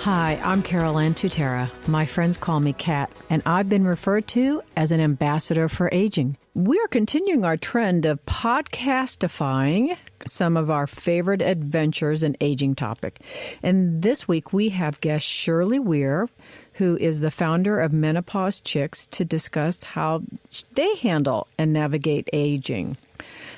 Hi, I'm Carol Ann Tutera. My friends call me Kat, and I've been referred to as an ambassador for aging. We are continuing our trend of podcastifying some of our favorite adventures in aging topic. And this week we have guest Shirley Weir, who is the founder of Menopause Chicks, to discuss how they handle and navigate aging.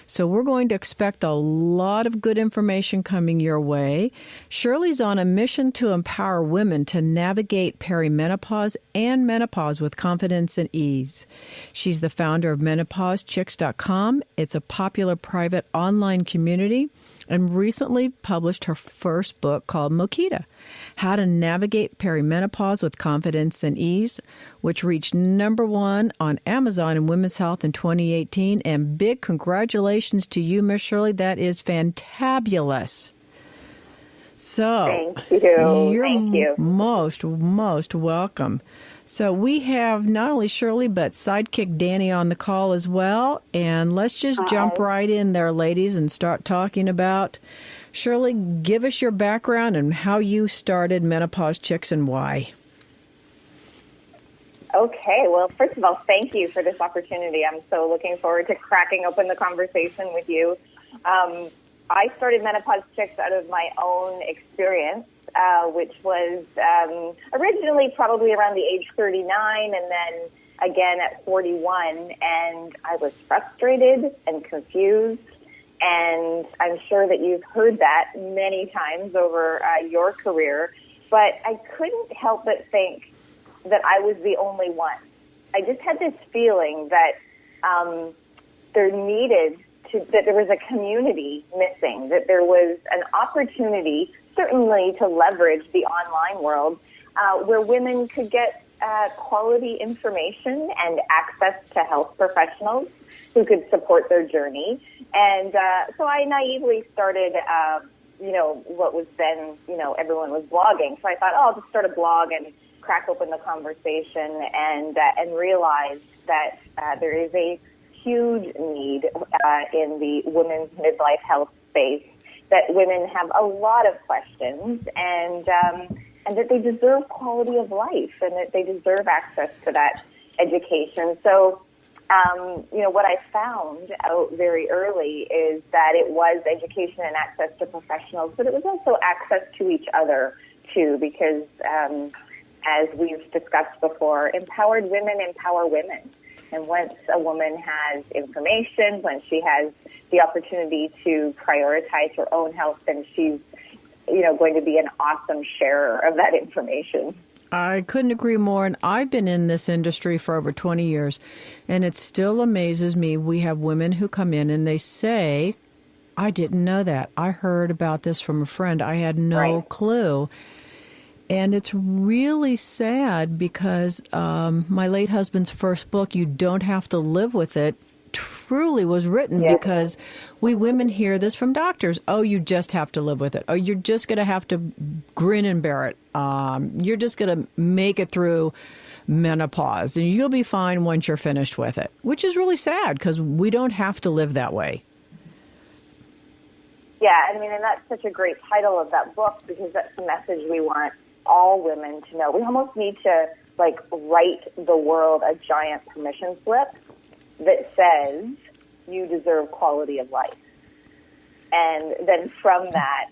So we're going to expect a lot of good information coming your way. Shirley's on a mission to empower women to navigate perimenopause and menopause with confidence and ease. She's the founder of MenopauseChicks.com. It's a popular private online community, and recently published her first book called Mochita, How to Navigate Perimenopause with Confidence and Ease, which reached #1 on Amazon in Women's Health in 2018. And big congratulations to you, Miss Shirley. That is fantabulous. So, thank you. You're Thank you. most welcome. So we have not only Shirley, but sidekick Danny on the call as well. And let's just jump right in there, ladies, and start talking about, Shirley, give us your background and how you started Menopause Chicks and why. Okay, well, first of all, thank you for this opportunity. I'm so looking forward to cracking open the conversation with you. I started Menopause Chicks out of my own experience, which was originally probably around the age 39 and then again at 41. And I was frustrated and confused. And I'm sure that you've heard that many times over your career. But I couldn't help but think that I was the only one. I just had this feeling that that there was a community missing, that there was an opportunity, certainly to leverage the online world, where women could get quality information and access to health professionals who could support their journey. And so I naively started, what was then, everyone was blogging. So I thought, I'll just start a blog and crack open the conversation and realize that there is a huge need in the women's midlife health space, that women have a lot of questions and that they deserve quality of life and that they deserve access to that education. So, what I found out very early is that it was education and access to professionals, but it was also access to each other too, because as we've discussed before, empowered women empower women. And once a woman has information, when she has the opportunity to prioritize her own health, then she's, going to be an awesome sharer of that information. I couldn't agree more. And I've been in this industry for over 20 years, and it still amazes me. We have women who come in and they say, I didn't know that. I heard about this from a friend. I had no clue. And it's really sad because my late husband's first book, You Don't Have to Live with It, truly was written because we women hear this from doctors. Oh, you just have to live with it. Oh, you're just going to have to grin and bear it. You're just going to make it through menopause and you'll be fine once you're finished with it, which is really sad because we don't have to live that way. Yeah, and that's such a great title of that book because that's the message we want all women to know. We almost need to write the world a giant permission slip that says you deserve quality of life. And then from that,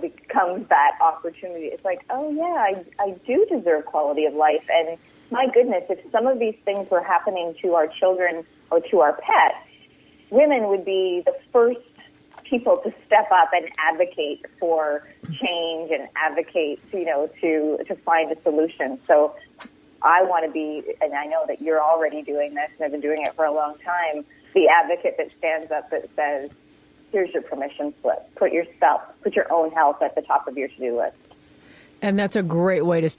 becomes that opportunity. It's like, oh yeah, I do deserve quality of life. And my goodness, if some of these things were happening to our children or to our pets, women would be the first people to step up and advocate for change and advocate, to find a solution. So I want to be, and I know that you're already doing this and have been doing it for a long time, the advocate that stands up that says, here's your permission slip. Put your own health at the top of your to-do list. And that's a great way to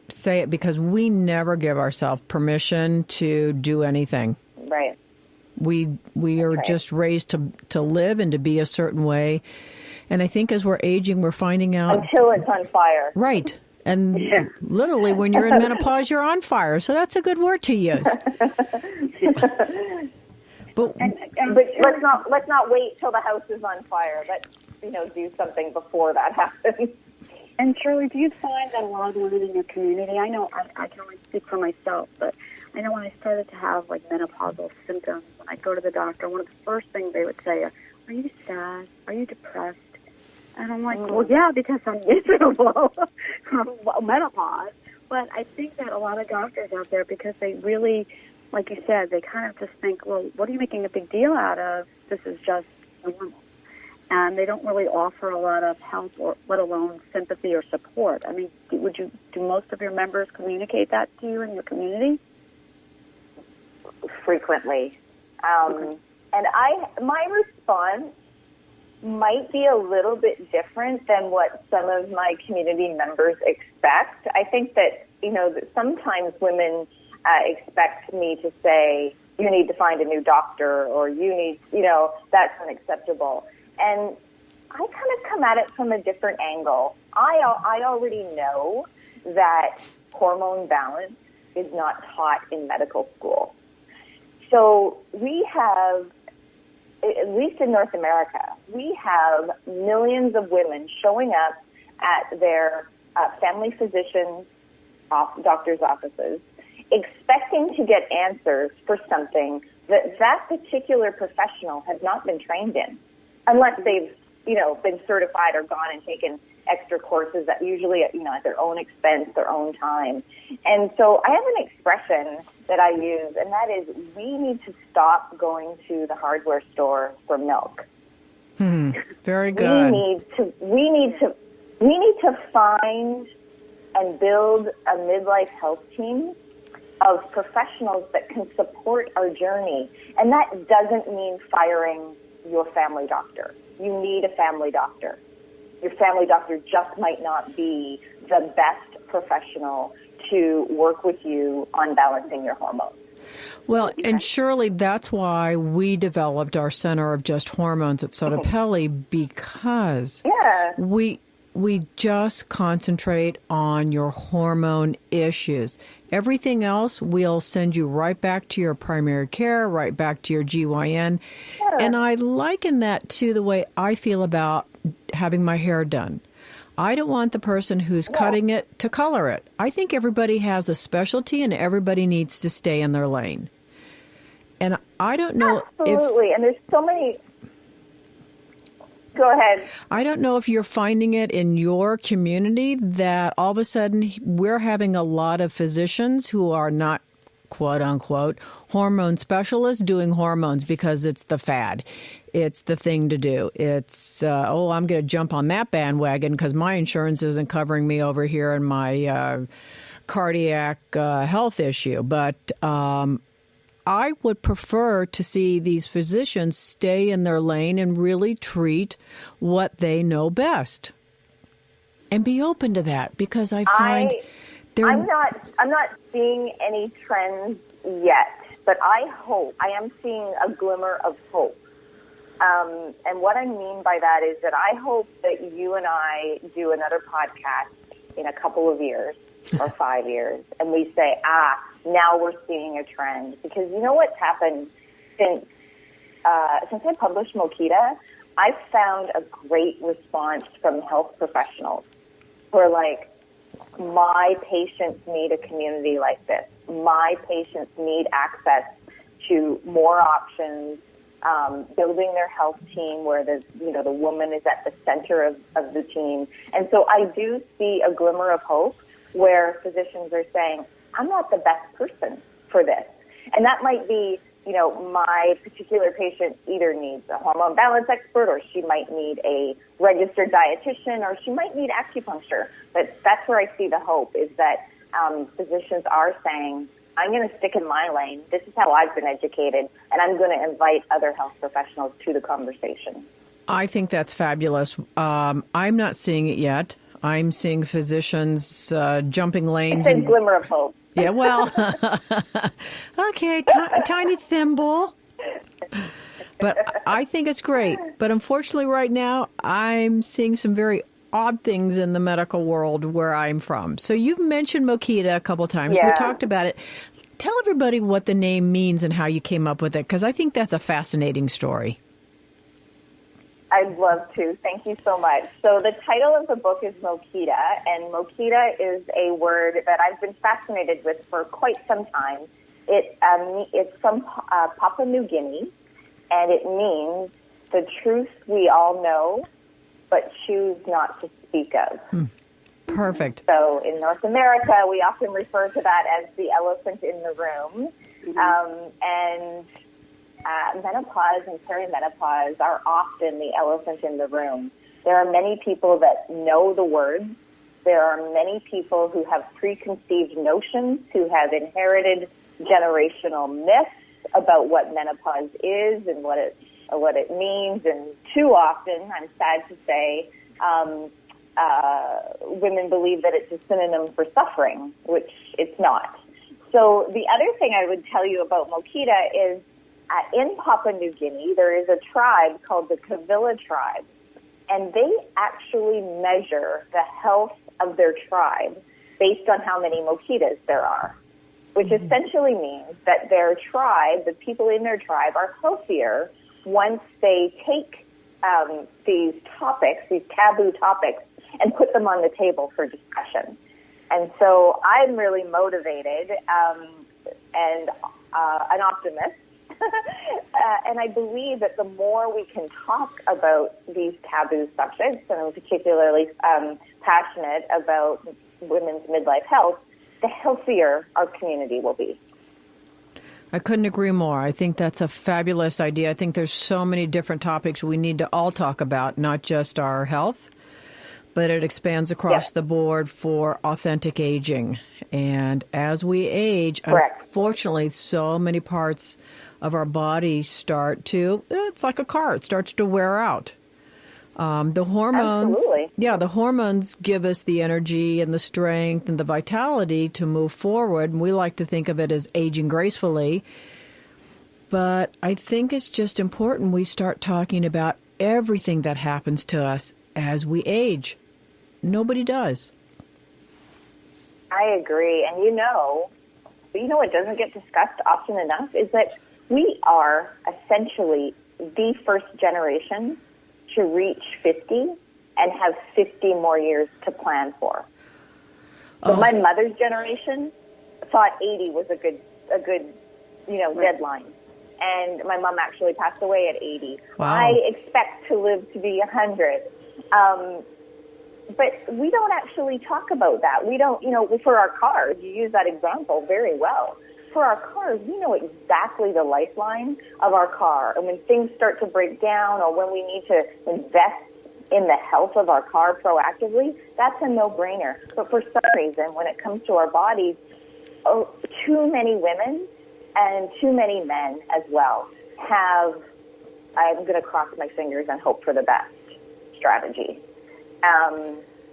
say it because we never give ourselves permission to do anything. Right. We are just raised to live and to be a certain way. And I think as we're aging, we're finding out... Until it's on fire. Right. And literally when you're in menopause, you're on fire. So that's a good word to use. But let's not wait till the house is on fire. Let's do something before that happens. And Shirley, do you find that a lot of women in your community, I know I can only speak for myself, but I know when I started to have like menopausal symptoms, when I go to the doctor, one of the first things they would say are you sad? Are you depressed? And I'm like, well, yeah, because I'm miserable from menopause. But I think that a lot of doctors out there, because they really, like you said, they kind of just think, well, what are you making a big deal out of? This is just normal. And they don't really offer a lot of help, or let alone sympathy or support. I mean, do most of your members communicate that to you in your community? Frequently. And my response might be a little bit different than what some of my community members expect. I think that, that sometimes women expect me to say, you need to find a new doctor, or you need, that's unacceptable. And I kind of come at it from a different angle. I already know that hormone balance is not taught in medical school. So we have, at least in North America, we have millions of women showing up at their family physicians' doctor's offices, expecting to get answers for something that particular professional has not been trained in, unless they've, been certified or gone and taken extra courses that usually, at their own expense, their own time. And so I have an expression that I use, and that is, we need to stop going to the hardware store for milk. Very good. We need to find and build a midlife health team of professionals that can support our journey. And that doesn't mean firing your family doctor. You need a family doctor. Your family doctor just might not be the best professional to work with you on balancing your hormones. Well, and surely that's why we developed our Center of Just Hormones at Sotapelli, because we just concentrate on your hormone issues. Everything else, we'll send you right back to your primary care, right back to your GYN. Yeah. And I liken that to the way I feel about having my hair done. I don't want the person who's cutting it to color it. I think everybody has a specialty and everybody needs to stay in their lane. And I don't know Absolutely. And there's so many... Go ahead. I don't know if you're finding it in your community that all of a sudden we're having a lot of physicians who are not, quote unquote, hormone specialists doing hormones because it's the fad. It's the thing to do. It's, I'm going to jump on that bandwagon because my insurance isn't covering me over here in my cardiac health issue. But I would prefer to see these physicians stay in their lane and really treat what they know best, and be open to that, because I find I'm not seeing any trends yet, but I am seeing a glimmer of hope. And what I mean by that is that I hope that you and I do another podcast in a couple of years or 5 years, and we say, now we're seeing a trend. Because you know what's happened since I published Moquita, I've found a great response from health professionals who are like, my patients need a community like this. My patients need access to more options, building their health team where the woman is at the center of the team. And so I do see a glimmer of hope where physicians are saying, I'm not the best person for this. And that might be, my particular patient either needs a hormone balance expert, or she might need a registered dietitian, or she might need acupuncture. But that's where I see the hope, is that physicians are saying, I'm going to stick in my lane. This is how I've been educated, and I'm going to invite other health professionals to the conversation. I think that's fabulous. I'm not seeing it yet. I'm seeing physicians jumping lanes. It's a glimmer of hope. Yeah, well, okay, tiny thimble. But I think it's great. But unfortunately right now, I'm seeing some very odd things in the medical world where I'm from. So you've mentioned Moquita a couple times. Yeah. We talked about it. Tell everybody what the name means and how you came up with it, because I think that's a fascinating story. I'd love to. Thank you so much. So the title of the book is Mokita, and Mokita is a word that I've been fascinated with for quite some time. It's from Papua New Guinea, and it means the truth we all know, but choose not to speak of. Perfect. So in North America, we often refer to that as the elephant in the room. And menopause and perimenopause are often the elephant in the room. There are many people that know the words. There are many people who have preconceived notions, who have inherited generational myths about what menopause is and what it means. And too often, I'm sad to say, women believe that it's a synonym for suffering, which it's not. So the other thing I would tell you about Mokita is in Papua New Guinea, there is a tribe called the Kavila tribe, and they actually measure the health of their tribe based on how many Mokitas there are, which essentially means that their tribe, the people in their tribe, are healthier once they take these topics, these taboo topics, and put them on the table for discussion. And so I'm really motivated and an optimist. And I believe that the more we can talk about these taboo subjects, and I'm particularly passionate about women's midlife health, the healthier our community will be. I couldn't agree more. I think that's a fabulous idea. I think there's so many different topics we need to all talk about, not just our health, but it expands across the board for authentic aging. And as we age, unfortunately, so many parts of our bodies start to, it's like a car, it starts to wear out. The hormones, the hormones give us the energy and the strength and the vitality to move forward. And we like to think of it as aging gracefully. But I think it's just important we start talking about everything that happens to us as we age. Nobody does. I agree. And you know what doesn't get discussed often enough is that we are essentially the first generation to reach 50 and have 50 more years to plan for. So my mother's generation thought 80 was a good deadline. And my mom actually passed away at 80. Wow. I expect to live to be 100. But we don't actually talk about that. We don't, for our cars, you use that example very well. For our cars, we know exactly the lifeline of our car. And when things start to break down or when we need to invest in the health of our car proactively, that's a no-brainer. But for some reason, when it comes to our bodies, too many women and too many men as well have, I'm going to cross my fingers and hope for the best strategy.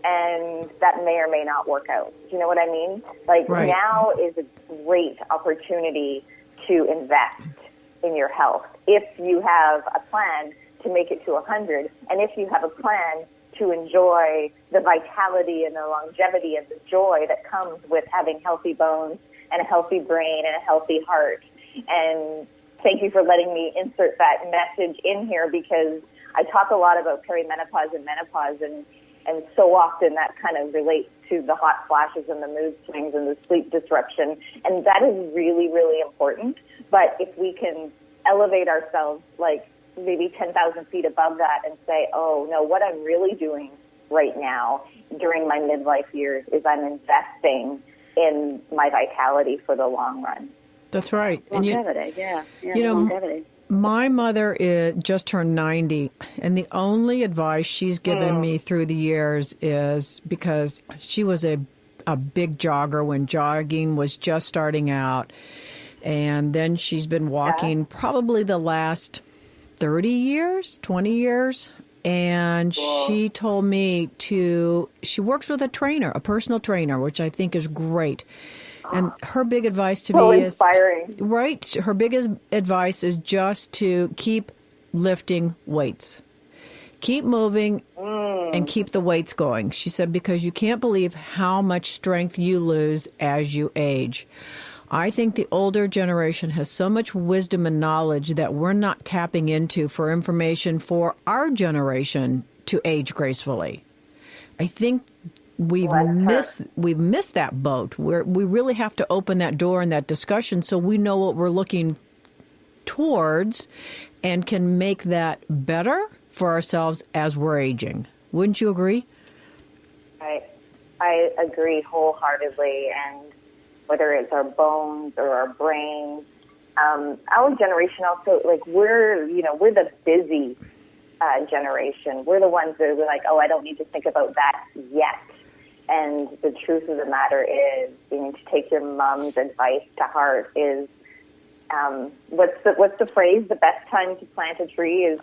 And that may or may not work out. Do you know what I mean? Now is a great opportunity to invest in your health if you have a plan to make it to 100, and if you have a plan to enjoy the vitality and the longevity and the joy that comes with having healthy bones and a healthy brain and a healthy heart. And thank you for letting me insert that message in here, because I talk a lot about perimenopause and menopause, and so often that kind of relates to the hot flashes and the mood swings and the sleep disruption. And that is really, really important. But if we can elevate ourselves like maybe 10,000 feet above that and say, oh, no, what I'm really doing right now during my midlife years is I'm investing in my vitality for the long run. That's right. Longevity, longevity. My mother just turned 90, and the only advice she's given me through the years is, because she was a big jogger when jogging was just starting out, and then she's been walking probably the last 30 years, 20 years, and she told me she works with a personal trainer, which I think is great. And her big advice to me is, right, her biggest advice is just to keep lifting weights. Keep moving and keep the weights going. She said, because you can't believe how much strength you lose as you age. I think the older generation has so much wisdom and knowledge that we're not tapping into for information for our generation to age gracefully. I think we've missed that boat. We really have to open that door and that discussion so we know what we're looking towards and can make that better for ourselves as we're aging. Wouldn't you agree? I agree wholeheartedly, and whether it's our bones or our brains, our generation also, like, we're the busy generation. We're the ones that are like, oh, I don't need to think about that yet. And the truth of the matter is, you need to take your mom's advice to heart. Is what's the phrase? The best time to plant a tree is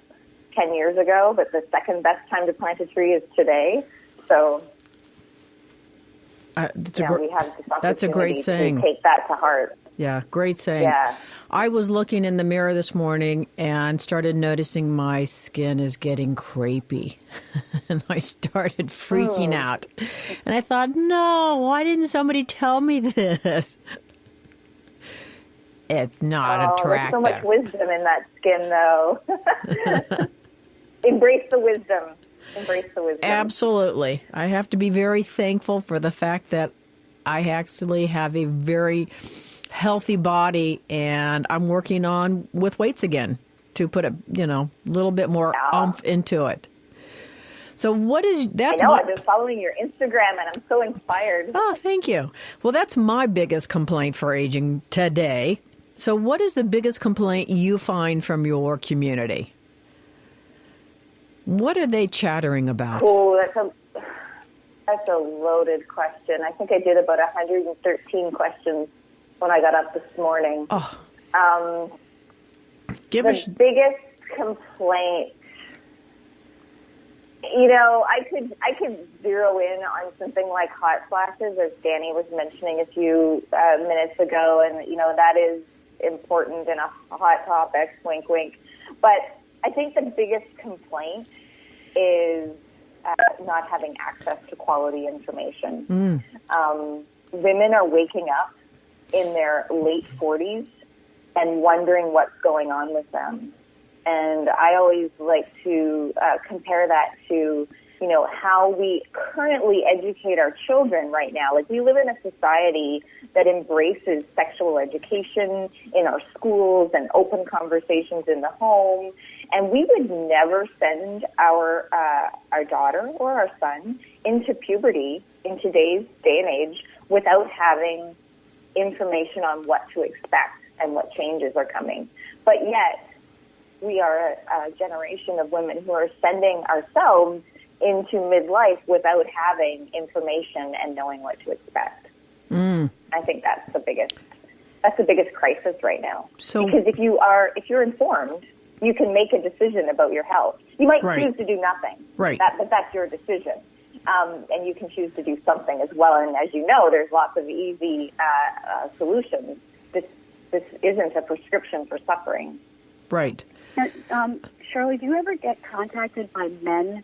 10 years ago, but the second best time to plant a tree is today. So we have this that's a great saying. To take that to heart. Yeah, great saying. Yeah. I was looking in the mirror this morning and started noticing my skin is getting crepey. And I started freaking out. And I thought, no, why didn't somebody tell me this? It's not attractive. There's so much wisdom in that skin, though. Embrace the wisdom. Embrace the wisdom. Absolutely. I have to be very thankful for the fact that I actually have a very healthy body, and I'm working on with weights again to put a little bit more oomph into it. So that's I know, I've been following your Instagram and I'm so inspired. Oh, thank you. Well, that's my biggest complaint for aging today. So what is the biggest complaint you find from your community? What are they chattering about? Oh, that's a loaded question. I think I did about 113 questions when I got up this morning. Oh. The biggest complaint, I could zero in on something like hot flashes, as Danny was mentioning a few minutes ago, and that is important and a hot topic. Wink, wink. But I think the biggest complaint is not having access to quality information. Women are waking up in their late 40s and wondering what's going on with them. And I always like to compare that to, how we currently educate our children right now. Like, we live in a society that embraces sexual education in our schools and open conversations in the home. And we would never send our daughter or our son into puberty in today's day and age without having information on what to expect and what changes are coming. But yet, we are a generation of women who are sending ourselves into midlife without having information and knowing what to expect. I think that's the biggest crisis right now. So, because if you're informed, you can make a decision about your health. You might choose to do nothing, right? But that's your decision, and you can choose to do something as well. And as you know, there's lots of easy solutions. This isn't a prescription for suffering, right? Shirley, do you ever get contacted by men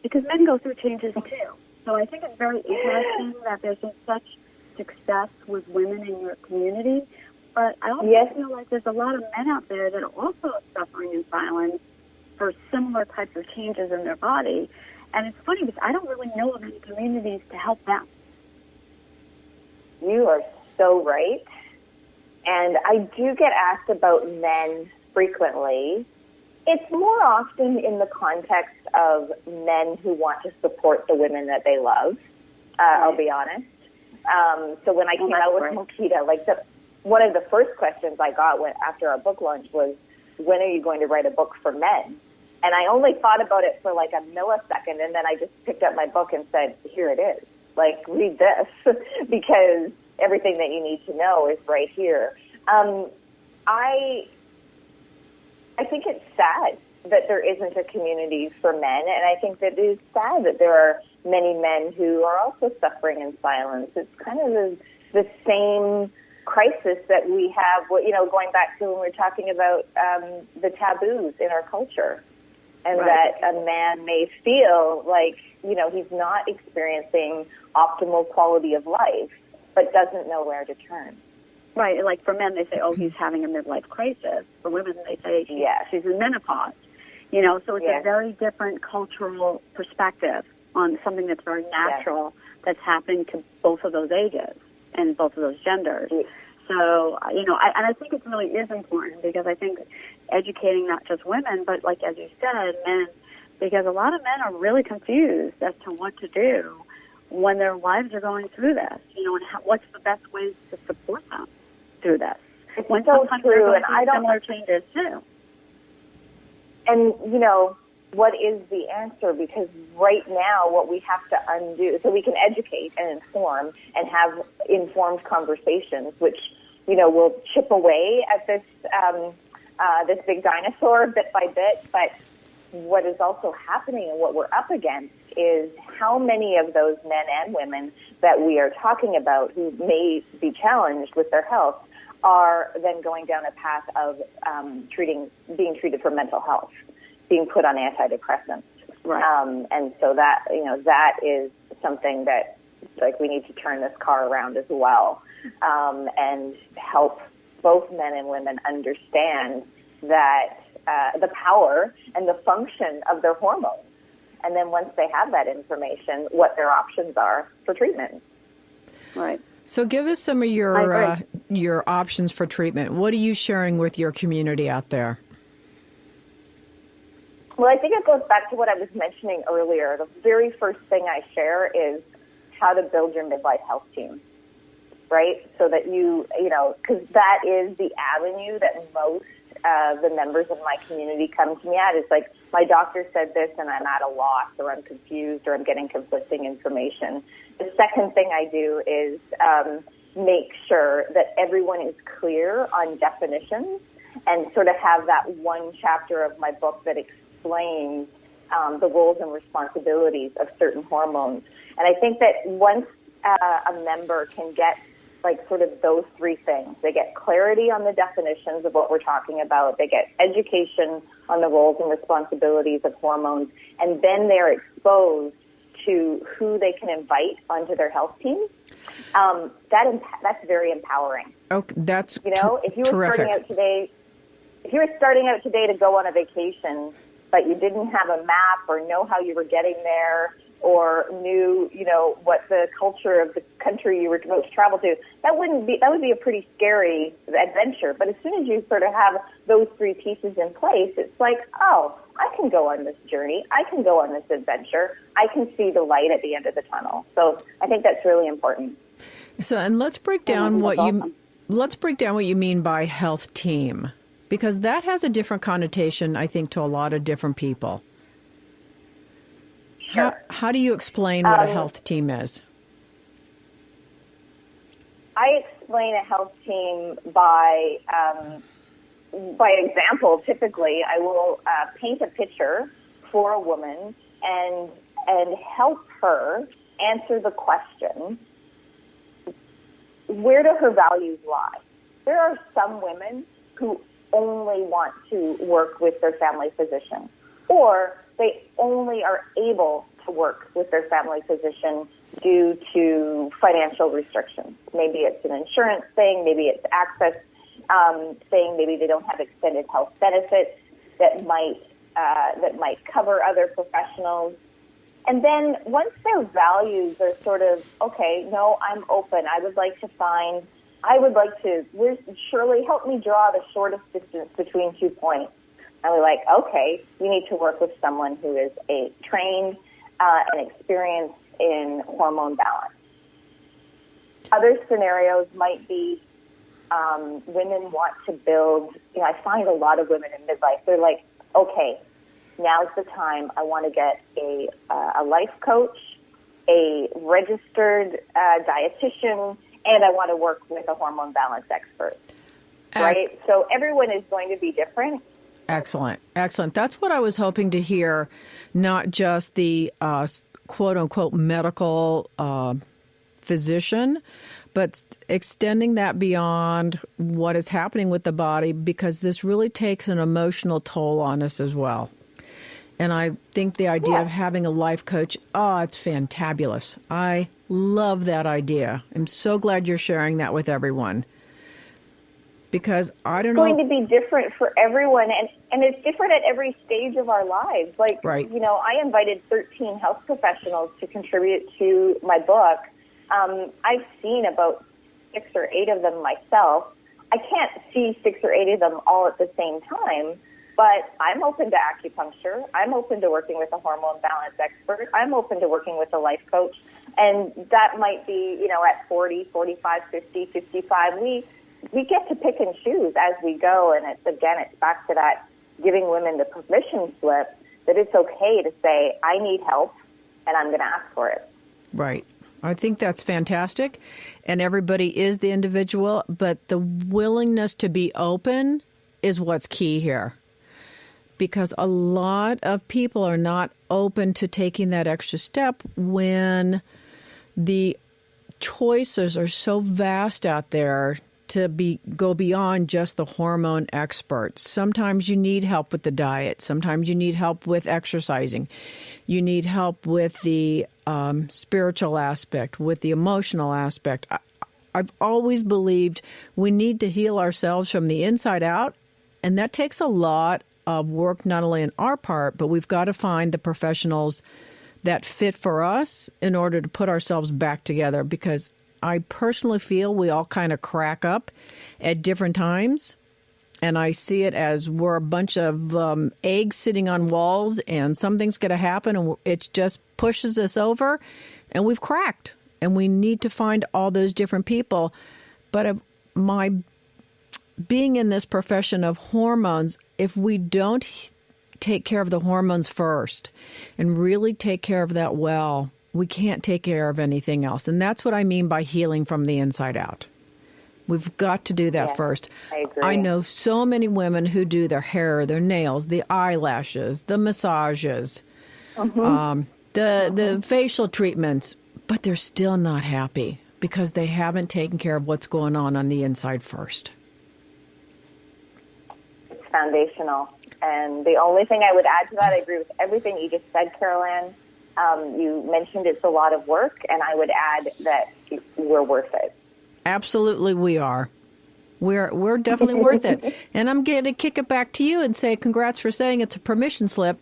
because men go through changes too? So I think it's very interesting that there's been such success with women in your community. But I also feel like there's a lot of men out there that are also suffering in silence for similar types of changes in their body. And it's funny because I don't really know of any communities to help them. You are so right. And I do get asked about men frequently. It's more often in the context of men who want to support the women that they love, I'll be honest. So when I came out with Mokita, one of the first questions I got after our book launch was, when are you going to write a book for men? And I only thought about it for like a millisecond, and then I just picked up my book and said, here it is. Read this, because everything that you need to know is right here. I think it's sad that there isn't a community for men, and I think that it is sad that there are many men who are also suffering in silence. It's kind of the same crisis that we have, going back to when we were talking about the taboos in our culture, and that a man may feel like, he's not experiencing optimal quality of life, but doesn't know where to turn. Right, like for men, they say, oh, he's having a midlife crisis. For women, they say she's in menopause. So it's a very different cultural perspective on something that's very natural that's happening to both of those ages and both of those genders. So, I think it really is important because I think educating not just women, but like as you said, men, because a lot of men are really confused as to what to do when their wives are going through this, and what's the best ways to support them through this. It's when so true, and I don't similar changes too. And, what is the answer? Because right now what we have to undo, so we can educate and inform and have informed conversations, which, will chip away at this this big dinosaur bit by bit. But what is also happening and what we're up against is how many of those men and women that we are talking about who may be challenged with their health are then going down a path of being treated for mental health, being put on antidepressants. Right. And so that, that is something that, like, we need to turn this car around as well, and help both men and women understand that the power and the function of their hormones. And then once they have that information, what their options are for treatment. Right. So give us some of your options for treatment. What are you sharing with your community out there? Well, I think it goes back to what I was mentioning earlier. The very first thing I share is how to build your midlife health team, right? So that because that is the avenue that most the members of my community come to me at. It's like, my doctor said this and I'm at a loss, or I'm confused, or I'm getting conflicting information. The second thing I do is make sure that everyone is clear on definitions, and sort of have that one chapter of my book that explains the roles and responsibilities of certain hormones. And I think that once a member can get sort of those three things, they get clarity on the definitions of what we're talking about, they get education on the roles and responsibilities of hormones, and then they're exposed to who they can invite onto their health team. That's very empowering. Okay, that's if you were terrific. starting out today to go on a vacation, but you didn't have a map or know how you were getting there, or knew, what the culture of the country you were about to travel to, that would be a pretty scary adventure. But as soon as you sort of have those three pieces in place, it's like, oh, I can go on this journey. I can go on this adventure. I can see the light at the end of the tunnel. So I think that's really important. So, and let's break down what you mean by health team, because that has a different connotation, I think, to a lot of different people. Sure. How do you explain what a health team is? I explain a health team by example. Typically, I will paint a picture for a woman and help her answer the question, where do her values lie? There are some women who only want to work with their family physician, or they only are able to work with their family physician due to financial restrictions. Maybe it's an insurance thing, maybe it's access thing, maybe they don't have extended health benefits that might cover other professionals. And then once their values are sort of, okay, no, I'm open. Shirley, help me draw the shortest distance between 2 points. And we're like, okay, you need to work with someone who is trained and experienced in hormone balance. Other scenarios might be women want to build, I find a lot of women in midlife, they're like, okay, now's the time. I want to get a life coach, a registered dietitian, and I want to work with a hormone balance expert, right? So everyone is going to be different. Excellent. Excellent. That's what I was hoping to hear, not just the quote-unquote medical physician, but extending that beyond what is happening with the body, because this really takes an emotional toll on us as well. And I think the idea of having a life coach, it's fantabulous. I love that idea. I'm so glad you're sharing that with everyone. Because I don't it's know. going to be different for everyone, and it's different at every stage of our lives. Like, Right. I invited 13 health professionals to contribute to my book. I've seen about 6 or 8 of them myself. I can't see 6 or 8 of them all at the same time, but I'm open to acupuncture. I'm open to working with a hormone balance expert. I'm open to working with a life coach. And that might be, at 40, 45, 50, 55 weeks. We get to pick and choose as we go. And it's back to that giving women the permission slip that it's okay to say, I need help, and I'm going to ask for it. Right. I think that's fantastic. And everybody is the individual, but the willingness to be open is what's key here. Because a lot of people are not open to taking that extra step when the choices are so vast out there to go beyond just the hormone experts. Sometimes you need help with the diet. Sometimes you need help with exercising. You need help with the spiritual aspect, with the emotional aspect. I've always believed we need to heal ourselves from the inside out, and that takes a lot of work, not only on our part, but we've got to find the professionals that fit for us in order to put ourselves back together, because I personally feel we all kind of crack up at different times, and I see it as we're a bunch of eggs sitting on walls, and something's going to happen, and it just pushes us over, and we've cracked, and we need to find all those different people. But my being in this profession of hormones, if we don't take care of the hormones first and really take care of that well, we can't take care of anything else. And that's what I mean by healing from the inside out. We've got to do that first. I agree. I know so many women who do their hair, their nails, the eyelashes, the massages, the facial treatments, but they're still not happy because they haven't taken care of what's going on the inside first. It's foundational. And the only thing I would add to that, I agree with everything you just said, Carol Ann. You mentioned it's a lot of work, and I would add that we're worth it. Absolutely, we are. We're definitely worth it. And I'm going to kick it back to you and say congrats for saying it's a permission slip,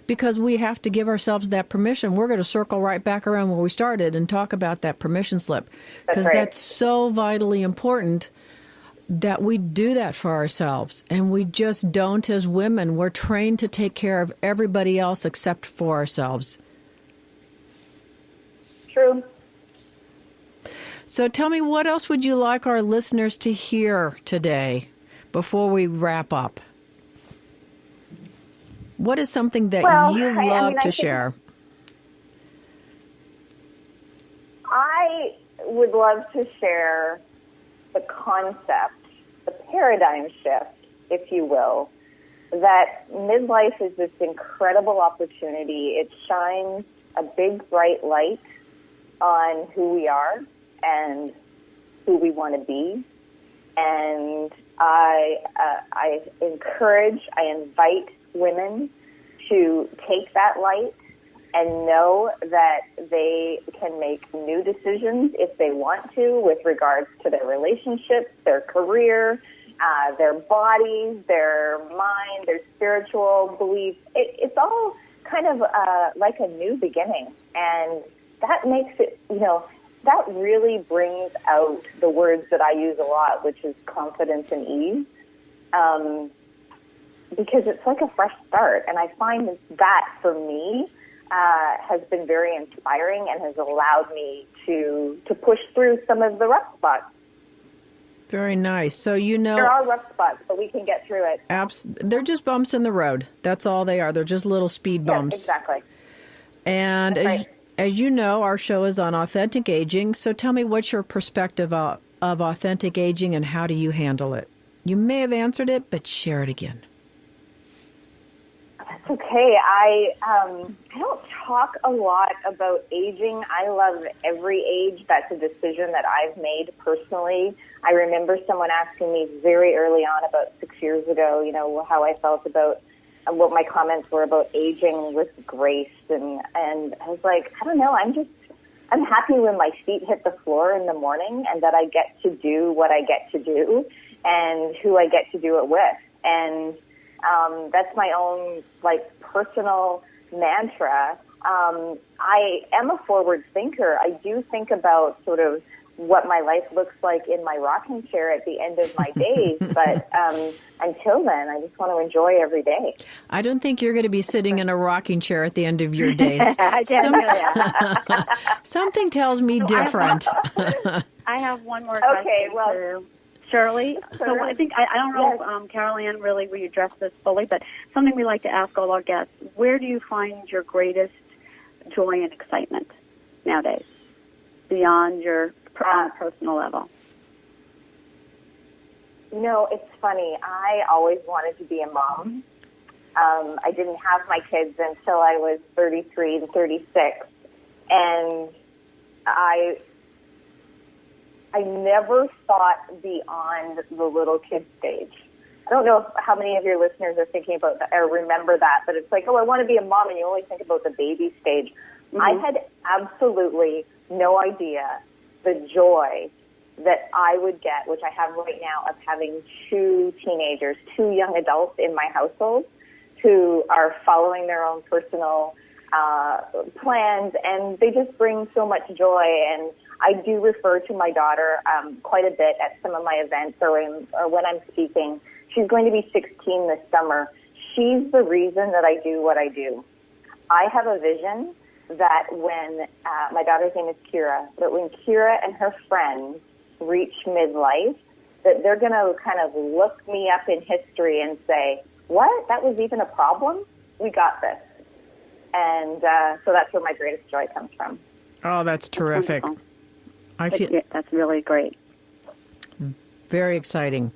because we have to give ourselves that permission. We're going to circle right back around where we started and talk about that permission slip, because that's so vitally important that we do that for ourselves. And we just don't as women. We're trained to take care of everybody else except for ourselves. True. So tell me, what else would you like our listeners to hear today before we wrap up? What is something that you love to share? I would love to share the concept, the paradigm shift, if you will, that midlife is this incredible opportunity. It shines a big, bright light on who we are and who we want to be. And I encourage, I invite women to take that light and know that they can make new decisions if they want to with regards to their relationships, their career, their bodies, their mind, their spiritual beliefs. It's all kind of like a new beginning. And that makes it, that really brings out the words that I use a lot, which is confidence and ease, because it's like a fresh start. And I find that for me has been very inspiring and has allowed me to push through some of the rough spots. Very nice. So, there are rough spots, but we can get through it. They're just bumps in the road. That's all they are. They're just little speed bumps. Yes, exactly. And as you know, our show is on authentic aging. So tell me, what's your perspective of authentic aging and how do you handle it? You may have answered it, but share it again. That's okay. I don't talk a lot about aging. I love every age. That's a decision that I've made personally. I remember someone asking me very early on, about 6 years ago, how I felt about what my comments were about aging with grace. And I was like, I don't know. I'm happy when my feet hit the floor in the morning and that I get to do what I get to do. and who I get to do it with. And that's my own personal mantra. I am a forward thinker. I do think about sort of what my life looks like in my rocking chair at the end of my days. But until then, I just want to enjoy every day. I don't think you're going to be sitting in a rocking chair at the end of your days. Something tells me different. I have one more question. Okay, well, Shirley. So I think, I don't know if Carol Ann really addressed this fully, but something we like to ask all our guests: where do you find your greatest joy and excitement nowadays, beyond your personal level? It's funny. I always wanted to be a mom. I didn't have my kids until I was 33 and 36. And I never thought beyond the little kid stage. I don't know how many of your listeners are thinking about that or remember that, but it's like, I want to be a mom, and you only think about the baby stage. Mm-hmm. I had absolutely no idea the joy that I would get, which I have right now, of having two teenagers, two young adults in my household who are following their own personal plans, and they just bring so much joy. And I do refer to my daughter quite a bit at some of my events or when I'm speaking. She's going to be 16 this summer. She's the reason that I do what I do. I have a vision that when my daughter's name is Kira, that when Kira and her friends reach midlife, that they're going to kind of look me up in history and say, what? That was even a problem? We got this. And so that's where my greatest joy comes from. Oh, that's terrific. That's really great. Very exciting.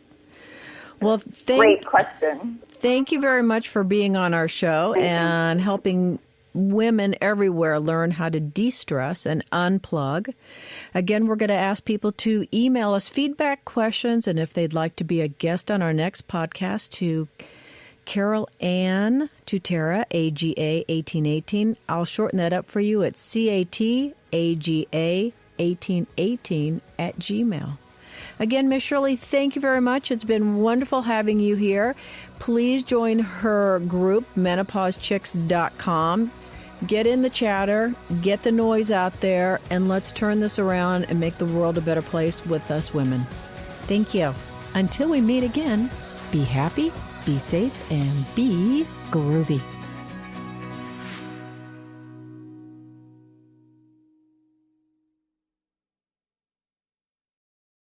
Well, great question. Thank you very much for being on our show and helping women everywhere learn how to de-stress and unplug. Again, we're going to ask people to email us feedback, questions, and if they'd like to be a guest on our next podcast, to Carol Ann Tutera, AGA 1818. I'll shorten that up for you at CATAGA 1818 at Gmail. Again, Miss Shirley, thank you very much. It's been wonderful having you here. Please join her group, menopausechicks.com. Get in the chatter, get the noise out there, and let's turn this around and make the world a better place with us women. Thank you. Until we meet again, be happy, be safe, and be groovy.